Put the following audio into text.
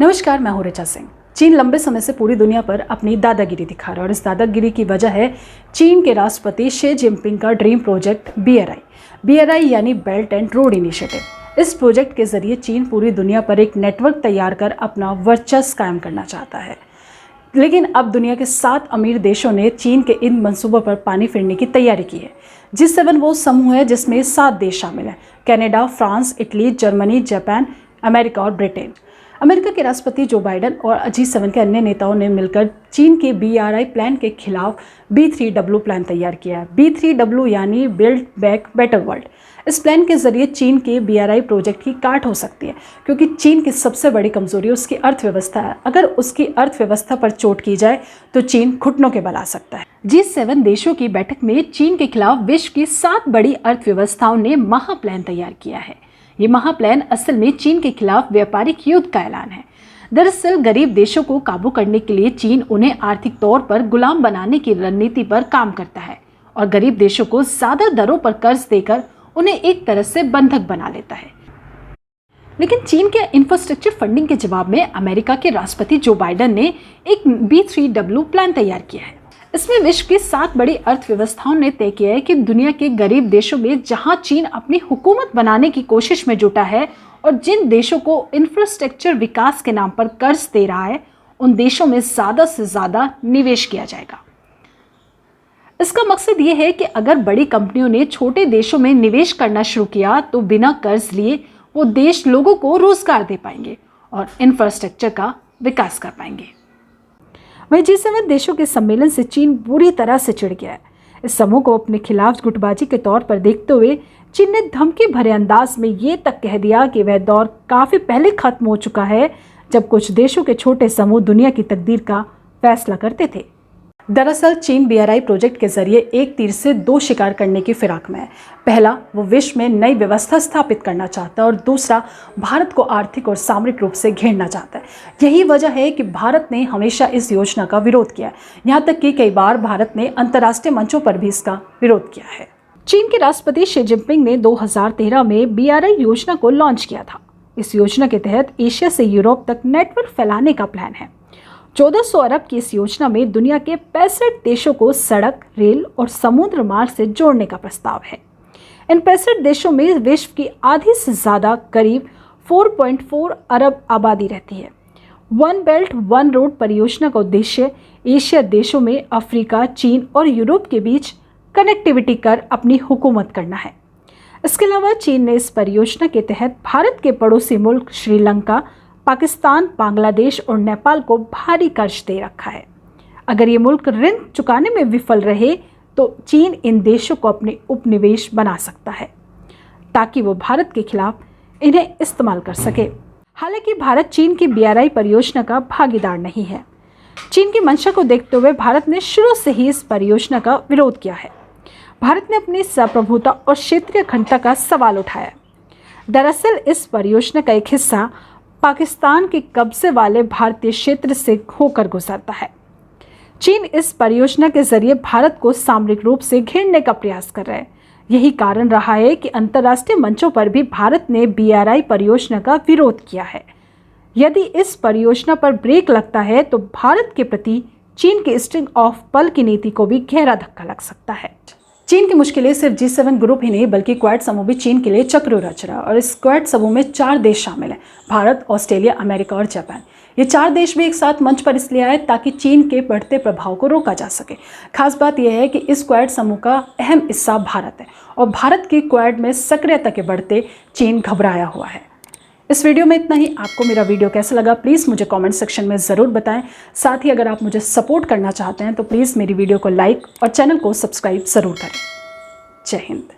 नमस्कार, मैं हूं ऋचा सिंह। चीन लंबे समय से पूरी दुनिया पर अपनी दादागिरी दिखा रहा है और इस दादागिरी की वजह है चीन के राष्ट्रपति शी जिनपिंग का ड्रीम प्रोजेक्ट BRI यानी बेल्ट एंड रोड इनिशिएटिव। इस प्रोजेक्ट के जरिए चीन पूरी दुनिया पर एक नेटवर्क तैयार कर अपना वर्चस्व कायम करना चाहता है। लेकिन अब दुनिया के 7 अमीर देशों ने चीन के इन मंसूबों पर पानी फिरने की तैयारी की है। G7 वो समूह है जिसमें 7 देश शामिल हैं: Canada, France, Italy, Germany, Japan, America और ब्रिटेन। अमेरिका के राष्ट्रपति जो बाइडेन और G7 के अन्य नेताओं ने मिलकर चीन के BRI प्लान के खिलाफ B3W प्लान तैयार किया है। B3W यानी बिल्ड बैक बेटर वर्ल्ड। इस प्लान के जरिए चीन के BRI प्रोजेक्ट की काट हो सकती है, क्योंकि चीन की सबसे बड़ी कमजोरी उसकी अर्थव्यवस्था है। अगर उसकी अर्थव्यवस्था पर चोट की जाए तो चीन घुटनों के बल आ सकता है। G7 देशों की बैठक में चीन के खिलाफ विश्व की 7 बड़ी अर्थव्यवस्थाओं ने महाप्लान तैयार किया है। ये महाप्लान असल में चीन के खिलाफ व्यापारिक युद्ध का ऐलान है। दरअसल गरीब देशों को काबू करने के लिए चीन उन्हें आर्थिक तौर पर गुलाम बनाने की रणनीति पर काम करता है और गरीब देशों को ज्यादा दरों पर कर्ज देकर उन्हें एक तरह से बंधक बना लेता है। लेकिन चीन के इंफ्रास्ट्रक्चर फंडिंग के जवाब में अमेरिका के राष्ट्रपति जो बाइडेन ने एक B3W प्लान तैयार किया है। इसमें विश्व की 7 बड़ी अर्थव्यवस्थाओं ने तय किया है कि दुनिया के गरीब देशों में जहां चीन अपनी हुकूमत बनाने की कोशिश में जुटा है और जिन देशों को इंफ्रास्ट्रक्चर विकास के नाम पर कर्ज दे रहा है, उन देशों में ज्यादा से ज्यादा निवेश किया जाएगा। इसका मकसद ये है कि अगर बड़ी कंपनियों ने छोटे देशों में निवेश करना शुरू किया तो बिना कर्ज लिए वो देश लोगों को रोजगार दे पाएंगे और इंफ्रास्ट्रक्चर का विकास कर पाएंगे। वहीं G7 देशों के सम्मेलन से चीन बुरी तरह से चिढ़ गया है। इस समूह को अपने खिलाफ गुटबाजी के तौर पर देखते हुए चीन ने धमकी भरे अंदाज में ये तक कह दिया कि वह दौर काफी पहले खत्म हो चुका है जब कुछ देशों के छोटे समूह दुनिया की तकदीर का फैसला करते थे। दरअसल चीन BRI प्रोजेक्ट के जरिए एक तीर से 2 शिकार करने की फिराक में है। पहला, वो विश्व में नई व्यवस्था स्थापित करना चाहता है और दूसरा, भारत को आर्थिक और सामरिक रूप से घेरना चाहता है। यही वजह है कि भारत ने हमेशा इस योजना का विरोध किया है। यहाँ तक कि कई बार भारत ने अंतर्राष्ट्रीय मंचों पर भी इसका विरोध किया है। चीन के राष्ट्रपति शी जिनपिंग ने 2013 में BRI योजना को लॉन्च किया था। इस योजना के तहत एशिया से यूरोप तक नेटवर्क फैलाने का प्लान है। 1400 अरब की इस योजना में दुनिया के 65 देशों को सड़क, रेल और समुद्र मार्ग से जोड़ने का प्रस्ताव है। इन 65 देशों में विश्व की आधी से ज्यादा करीब 4.4 अरब आबादी रहती है। वन बेल्ट वन रोड परियोजना का उद्देश्य एशिया देशों में अफ्रीका, चीन और यूरोप के बीच कनेक्टिविटी कर अपनी हुकूमत करना है। इसके अलावा चीन ने इस परियोजना के तहत भारत के पड़ोसी मुल्क श्रीलंका, पाकिस्तान, बांग्लादेश और नेपाल को भारी कर्ज दे रखा है। अगर ये मुल्क ऋण चुकाने में विफल रहे तो चीन इन देशों को अपने उपनिवेश बना सकता है ताकि वो भारत के खिलाफ इन्हें इस्तेमाल कर सके। हालांकि भारत चीन की BRI परियोजना का भागीदार नहीं है। चीन की मंशा को देखते हुए भारत ने शुरू से ही इस परियोजना का विरोध किया है। भारत ने अपनी संप्रभुता और क्षेत्रीय अखंडता का सवाल उठाया। दरअसल इस परियोजना का एक हिस्सा पाकिस्तान के कब्जे वाले भारतीय क्षेत्र से होकर गुजरता है। चीन इस परियोजना के जरिए भारत को सामरिक रूप से घेरने का प्रयास कर रहा है। यही कारण रहा है कि अंतर्राष्ट्रीय मंचों पर भी भारत ने BRI परियोजना का विरोध किया है। यदि इस परियोजना पर ब्रेक लगता है तो भारत के प्रति चीन के स्ट्रिंग ऑफ पल की नीति को भी गहरा धक्का लग सकता है। चीन की मुश्किलें सिर्फ G7 ग्रुप ही नहीं बल्कि क्वाड समूह भी चीन के लिए चक्र रच रहा है और इस क्वाड समूह में 4 देश शामिल हैं: भारत, ऑस्ट्रेलिया, अमेरिका और जापान। ये 4 देश भी एक साथ मंच पर इसलिए आए ताकि चीन के बढ़ते प्रभाव को रोका जा सके। खास बात यह है कि इस क्वाड समूह का अहम हिस्सा भारत है और भारत की क्वाड में सक्रियता के बढ़ते चीन घबराया हुआ है। इस वीडियो में इतना ही। आपको मेरा वीडियो कैसा लगा प्लीज़ मुझे कमेंट सेक्शन में ज़रूर बताएं। साथ ही अगर आप मुझे सपोर्ट करना चाहते हैं तो प्लीज़ मेरी वीडियो को लाइक और चैनल को सब्सक्राइब ज़रूर करें। जय हिंद।